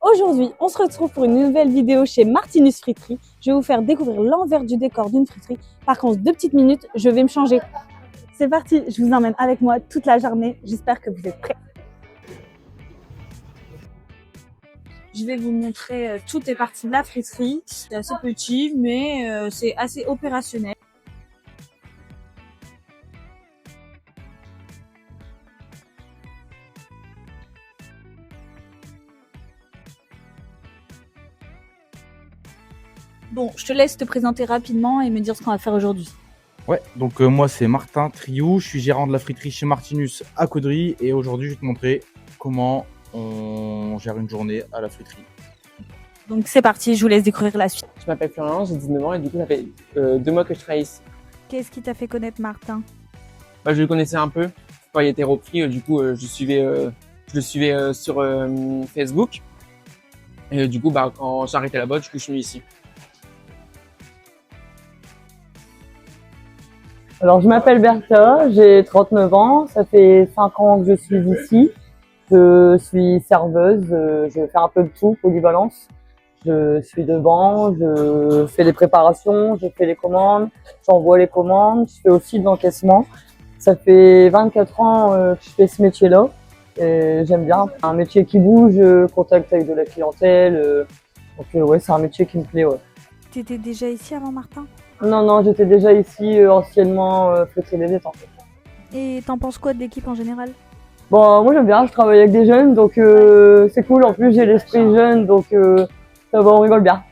Aujourd'hui, on se retrouve pour une nouvelle vidéo chez Martinus Friterie. Je vais vous faire découvrir l'envers du décor d'une friterie. Par contre, 2 petites minutes, je vais me changer. C'est parti, je vous emmène avec moi toute la journée. J'espère que vous êtes prêts. Je vais vous montrer toutes les parties de la friterie. C'est assez petit, mais c'est assez opérationnel. Bon, je te laisse te présenter rapidement et me dire ce qu'on va faire aujourd'hui. Ouais, donc moi c'est Martin Triou, je suis gérant de la friterie chez Martinus à Caudry et aujourd'hui je vais te montrer comment on gère une journée à la friterie. Donc c'est parti, je vous laisse découvrir la suite. Je m'appelle Florian, j'ai 19 ans et du coup ça fait 2 mois que je travaille ici. Qu'est-ce qui t'a fait connaître Martin? Je le connaissais un peu, quand il était repris, du coup je le suivais sur Facebook. Et du coup quand j'ai arrêté là-bas, du coup je suis venu ici. Alors, je m'appelle Bertha, j'ai 39 ans, ça fait 5 ans que je suis ici. Je suis serveuse, je fais un peu de tout, polyvalence. Je suis devant, je fais les préparations, je fais les commandes, j'envoie les commandes, je fais aussi de l'encaissement. Ça fait 24 ans que je fais ce métier-là et j'aime bien. Un métier qui bouge, contact avec de la clientèle. Donc ouais, c'est un métier qui me plaît, ouais. T'étais déjà ici avant Martin? Non, j'étais déjà ici anciennement friterie des Étangs. Et t'en penses quoi de l'équipe en général? Bon, moi j'aime bien, je travaille avec des jeunes, donc c'est cool. En plus, j'ai l'esprit jeune, donc ça va, on rigole bien.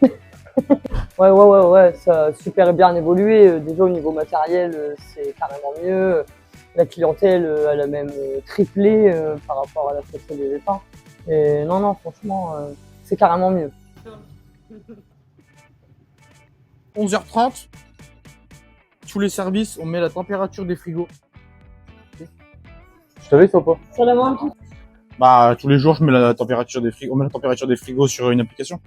Ouais, ça a super bien évolué. Déjà au niveau matériel, c'est carrément mieux. La clientèle, elle a même triplé par rapport à la friterie des Étangs. Et non, franchement, c'est carrément mieux. 11h30, tous les services, on met la température des frigos. Je t'avais fait ou pas? Ça la main tout. Bah tous les jours je mets la température des frigos, on met la température des frigos sur une application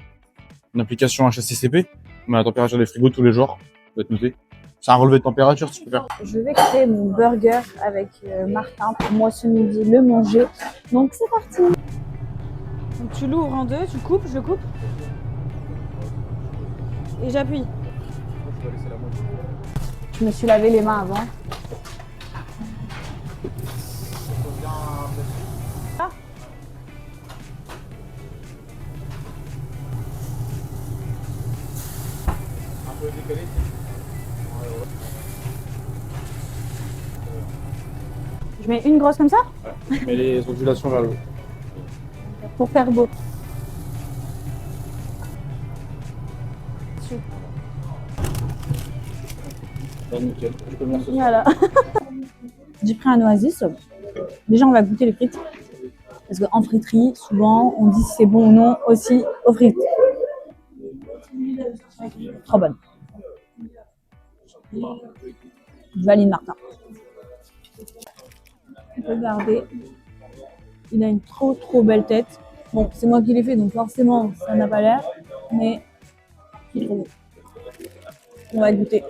HACCP. On met la température des frigos tous les jours, ça doit être noté. C'est un relevé de température si tu peux faire. Je vais créer mon burger avec Martin pour moi ce midi le manger. Donc c'est parti. Donc tu l'ouvres en deux, tu coupes, je le coupe. Et j'appuie. Je me suis lavé les mains avant. Ah. Un peu décalé. Je mets une grosse comme ça Ouais. Je mets les ondulations vers le haut. pour faire beau. Là, nickel. Tu peux venir ce soir. Voilà. J'ai pris un oasis. Déjà, on va goûter les frites. Parce qu'en friterie, souvent, on dit si c'est bon ou non aussi aux frites. Trop bonne. Valide Martin. Regardez. Il a une trop belle tête. Bon, c'est moi qui l'ai fait, donc forcément, ça n'a pas l'air. Mais c'est trop beau. On va goûter.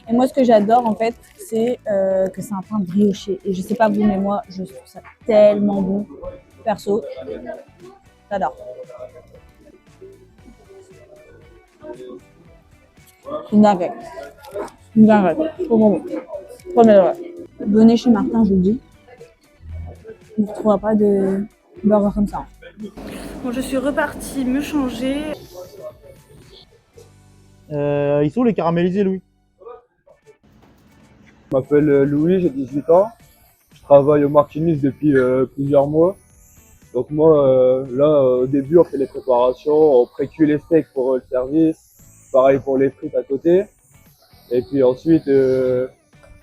Et moi, ce que j'adore, en fait, c'est que c'est un pain brioché. Et je sais pas vous, mais moi, je trouve ça tellement bon. Perso, j'adore. Une dinguerie. Une dinguerie. Trop bon. Premier degré. Venez chez Martin, je vous le dis. On ne retrouvera pas de burger comme ça. Bon, je suis repartie me changer. Ils sont les caramélisés, Louis? Je m'appelle Louis, j'ai 18 ans. Je travaille au Martinus depuis plusieurs mois. Donc moi, là, au début, on fait les préparations, on pré-cuit les steaks pour le service. Pareil pour les frites à côté. Et puis ensuite,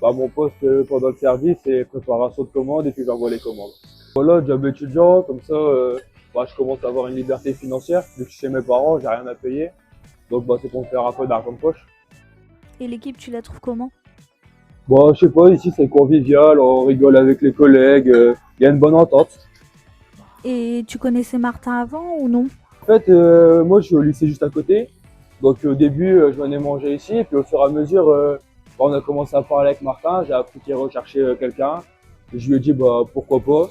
mon poste pendant le service, c'est préparation de commandes et puis j'envoie les commandes. Voilà, job étudiant, comme ça, je commence à avoir une liberté financière. Vu que je suis chez mes parents, j'ai rien à payer. Donc c'est pour me faire un peu d'argent de poche. Et l'équipe, tu la trouves comment? Bon, je sais pas, ici c'est convivial, on rigole avec les collègues, il y a une bonne entente. Et tu connaissais Martin avant ou non? En fait, moi je suis au lycée juste à côté, donc au début je venais manger ici, et puis au fur et à mesure, on a commencé à parler avec Martin, j'ai appris qu'il recherchait quelqu'un, je lui ai dit pourquoi pas,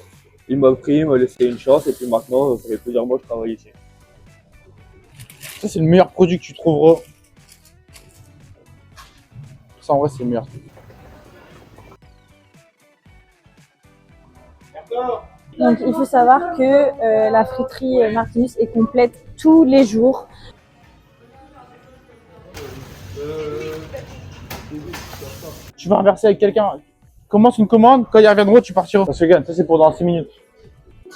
Il m'a pris, il m'a laissé une chance et puis maintenant, ça fait plusieurs mois que je travaille ici. Ça, c'est le meilleur produit que tu trouveras. Ça, en vrai, c'est le meilleur. Donc il faut savoir que la friterie Martinus est complète tous les jours. Tu vas inverser avec quelqu'un. Commence une commande, quand ils reviendront, tu partiras. Ça se gagne, ça c'est pour dans 6 minutes.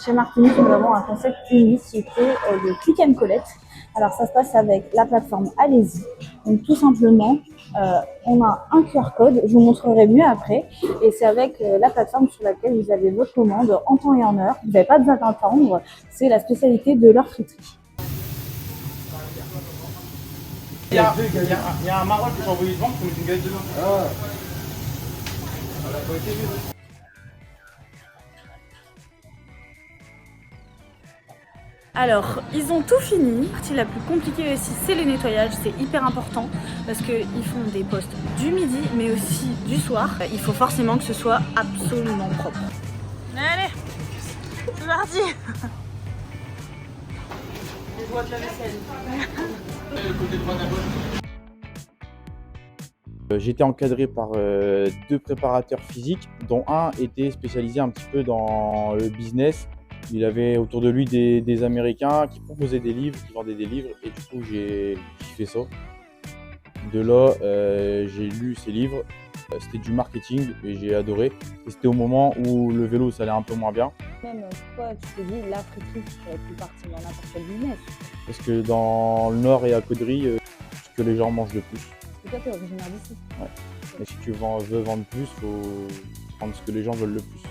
Chez Martinus, nous avons un concept unique qui était le click and collect. Alors ça se passe avec la plateforme Allez-y. Donc tout simplement, on a un QR code, je vous montrerai mieux après. Et c'est avec la plateforme sur laquelle vous avez votre commande en temps et en heure. Vous n'avez pas besoin d'attendre. C'est la spécialité de leur friterie. Il y a un maroc que j'ai envoyé devant, qui met une galette dedans. Alors, ils ont tout fini. La partie la plus compliquée aussi, c'est le nettoyage. C'est hyper important parce qu'ils font des postes du midi, mais aussi du soir. Il faut forcément que ce soit absolument propre. Allez, c'est parti. Les doigts de la vaisselle. J'étais encadré par 2 préparateurs physiques, dont un était spécialisé un petit peu dans le business. Il avait autour de lui des Américains qui proposaient des livres, qui vendaient des livres, et du coup j'ai fait ça. De là, j'ai lu ces livres, c'était du marketing et j'ai adoré. Et c'était au moment où le vélo ça allait un peu moins bien. Même toi, tu te dis, la friterie, tu aurais pu partir dans n'importe quel business. Parce que dans le Nord et à Caudry, ce que les gens mangent le plus. Parce que toi, t'es originaire d'ici. Ouais. Mais si tu veux vendre plus, faut prendre ce que les gens veulent le plus.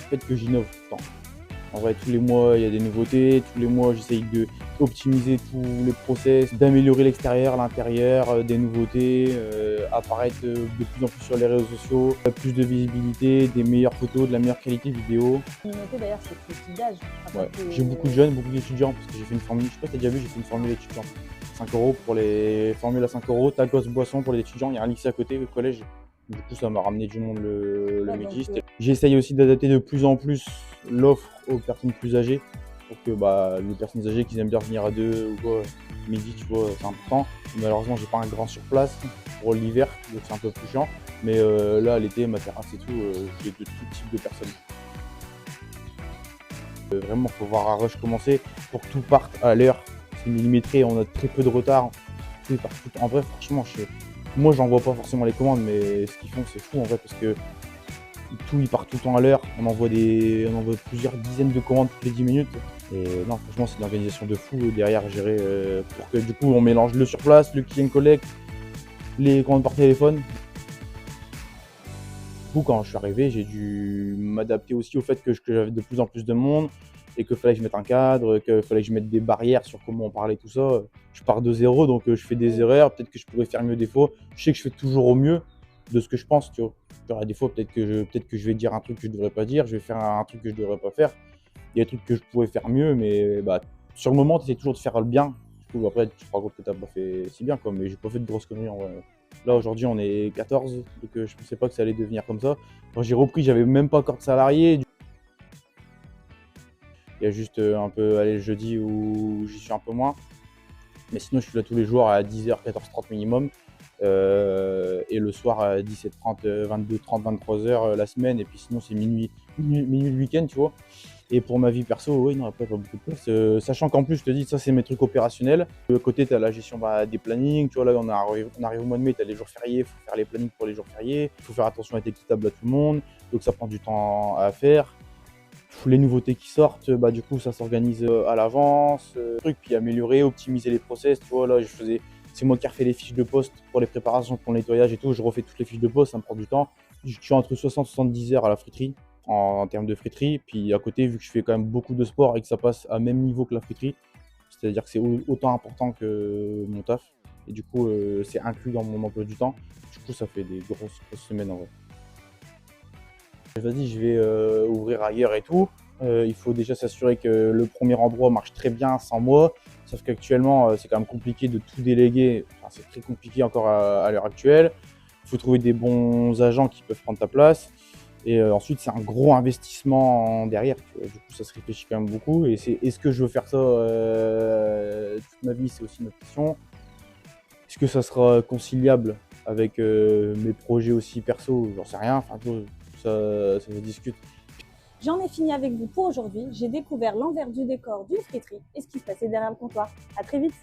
Peut-être que j'innove tout le temps. En vrai, tous les mois, il y a des nouveautés. Tous les mois, j'essaye d'optimiser tous les process, d'améliorer l'extérieur, l'intérieur, des nouveautés, apparaître de plus en plus sur les réseaux sociaux, plus de visibilité, des meilleures photos, de la meilleure qualité vidéo. Une nouveauté d'ailleurs, c'est le petit d'âge. Ouais. J'ai beaucoup de jeunes, beaucoup d'étudiants, parce que j'ai fait une formule, je sais pas si t'as déjà vu, j'ai fait une formule étudiante. 5 € pour les formules à 5 €, tacos, boisson pour les étudiants, il y a un lycée à côté, le collège. Du coup, ça m'a ramené du monde le midi. J'essaye aussi d'adapter de plus en plus l'offre aux personnes plus âgées pour que les personnes âgées qui aiment bien venir à 2 ou quoi, midi, tu vois, c'est important. Malheureusement, j'ai pas un grand surplace pour l'hiver, donc c'est un peu plus chiant. Mais là, l'été, ma terrasse et tout, j'ai de tout type de personnes. Vraiment, faut voir un rush commencer pour que tout parte à l'heure. C'est millimétré, on a très peu de retard. Tout part tout. En vrai, franchement, moi, j'en vois pas forcément les commandes, mais ce qu'ils font, c'est fou en vrai, parce que tout, il part tout le temps à l'heure. On envoie plusieurs dizaines de commandes toutes les 10 minutes. Et non, franchement, c'est une organisation de fou derrière gérer pour que du coup, on mélange le surplace, le click and collect, les commandes par téléphone. Du coup, quand je suis arrivé, j'ai dû m'adapter aussi au fait que j'avais de plus en plus de monde et qu'il fallait que je mette un cadre, qu'il fallait que je mette des barrières sur comment on parlait, tout ça. Je pars de zéro, donc je fais des erreurs. Peut-être que je pourrais faire mieux des fois. Je sais que je fais toujours au mieux de ce que je pense, tu vois. Genre, des fois, peut-être que je vais dire un truc que je devrais pas dire, je vais faire un truc que je devrais pas faire. Il y a des trucs que je pourrais faire mieux, mais sur le moment, tu essaies toujours de faire le bien. Du coup, après, tu te rends compte que tu n'as pas fait si bien, quoi. Mais j'ai pas fait de grosses conneries en vrai. Là, aujourd'hui, on est 14, donc je pensais pas que ça allait devenir comme ça. Quand j'ai repris, j'avais même pas encore de salariés. Il y a juste un peu le jeudi où j'y suis un peu moins. Mais sinon, je suis là tous les jours à 10h, 14h30 minimum. Et le soir à 17h30, 22h30, 23h la semaine. Et puis sinon, c'est minuit le week-end, tu vois. Et pour ma vie perso, oui, non, après, pas beaucoup de place. Sachant qu'en plus, je te dis, ça, c'est mes trucs opérationnels. De côté, tu as la gestion des plannings. Tu vois, là, on arrive au mois de mai, tu as les jours fériés. Il faut faire les plannings pour les jours fériés. Il faut faire attention à être équitable à tout le monde. Donc, ça prend du temps à faire. Les nouveautés qui sortent, du coup, ça s'organise à l'avance. Puis améliorer, optimiser les process. Tu vois, là, c'est moi qui refais les fiches de poste pour les préparations, pour le nettoyage et tout. Je refais toutes les fiches de poste, ça me prend du temps. Je suis entre 60 et 70 heures à la friterie, en termes de friterie. Puis à côté, vu que je fais quand même beaucoup de sport et que ça passe à même niveau que la friterie, c'est-à-dire que c'est autant important que mon taf. Et du coup, c'est inclus dans mon emploi du temps. Du coup, ça fait des grosses semaines en vrai. Vas-y, je vais ouvrir ailleurs et tout. Il faut déjà s'assurer que le premier endroit marche très bien sans moi. Sauf qu'actuellement, c'est quand même compliqué de tout déléguer. Enfin, c'est très compliqué encore à l'heure actuelle. Il faut trouver des bons agents qui peuvent prendre ta place. Et ensuite, c'est un gros investissement derrière. Tu vois. Du coup, ça se réfléchit quand même beaucoup. Et c'est est-ce que je veux faire ça toute ma vie? C'est aussi une autre question. Est-ce que ça sera conciliable avec mes projets aussi perso? J'en sais rien. Enfin, tu vois, ça se discute. J'en ai fini avec vous pour aujourd'hui. J'ai découvert l'envers du décor d'une friterie et ce qui se passait derrière le comptoir. À très vite!